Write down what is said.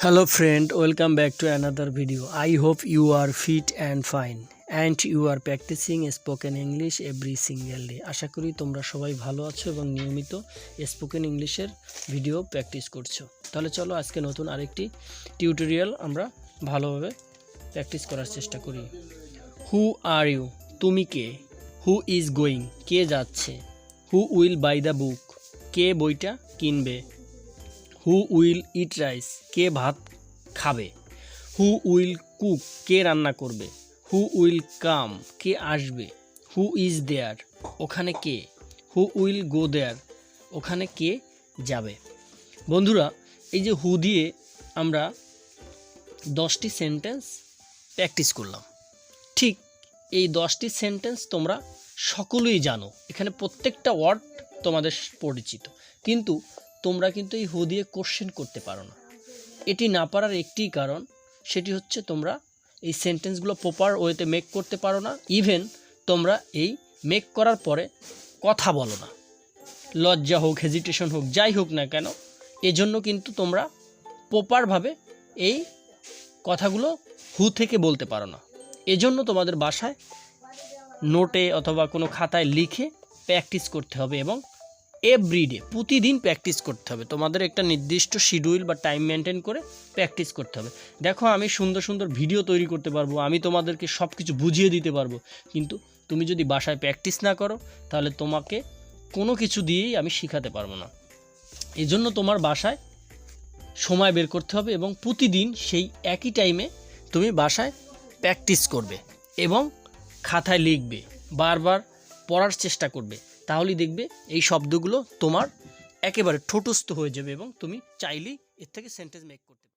Hello friend, welcome back to another video. I hope you are fit and fine and you are practicing spoken English every single day. আশা করি তোমরা সবাই ভালো আছো এবং নিয়মিত spoken ইংলিশের ভিডিও প্র্যাকটিস করছো। তাহলে চলো আজকে নতুন আরেকটি টিউটোরিয়াল আমরা ভালোভাবে প্র্যাকটিস করার চেষ্টা করি। Who are you? তুমি কে? Who is going? কে যাচ্ছে? Who will buy the book? কে বইটা কিনবে? Who will eat rice? কে ভাত খাবে? Who will cook? কে রান্না করবে? Who will come? কে আসবে? Who is there? ওখানে কে? হু উইল গো দেয়ার? ওখানে কে যাবে? বন্ধুরা, এই যে হু দিয়ে আমরা 10টি সেন্টেন্স প্র্যাকটিস করলাম। ঠিক এই 10টি সেন্টেন্স তোমরা সকলেই জানো, এখানে প্রত্যেকটা ওয়ার্ড তোমাদের পরিচিত, কিন্তু তোমরা কিন্তু এই হু দিয়ে কোশ্চেন করতে পারো না। এটি না পারার একটি কারণ, সেটি হচ্ছে তোমরা এই সেন্টেন্সগুলো প্রপার ওয়েতে মেক করতে পারো না। ইভেন তোমরা এই মেক করার পরে কথা বলো না, লজ্জা হোক, হেজিটেশন হোক, যাই হোক না কেন, এজন্য কিন্তু তোমরা প্রপারভাবে এই কথাগুলো হু থেকে বলতে পারো না। এজন্য তোমাদের বাসায় নোটে অথবা কোনো খাতায় লিখে প্র্যাকটিস করতে হবে এবং এভরিডে প্রতিদিন প্র্যাকটিস করতে হবে। তোমাদের একটা নির্দিষ্ট শিডিউল বা টাইম মেনটেন করে প্র্যাকটিস করতে হবে। দেখো, আমি সুন্দর সুন্দর ভিডিও তৈরি করতে পারবো, আমি তোমাদেরকে সব কিছু বুঝিয়ে দিতে পারবো, কিন্তু তুমি যদি বাসায় প্র্যাকটিস না করো তাহলে তোমাকে কোনো কিছু দিয়েই আমি শেখাতে পারবো না। এই জন্য তোমার বাসায় সময় বের করতে হবে এবং প্রতিদিন সেই একই টাইমে তুমি বাসায় প্র্যাকটিস করবে এবং খাতায় লিখবে, বারবার পড়ার চেষ্টা করবে। তাহলেই দেখবে এই শব্দগুলো তোমার একেবারে ঠোঁটস্থ হয়ে যাবে এবং তুমি চাইলেই এর থেকে সেন্টেন্স মেক করতে পারবে।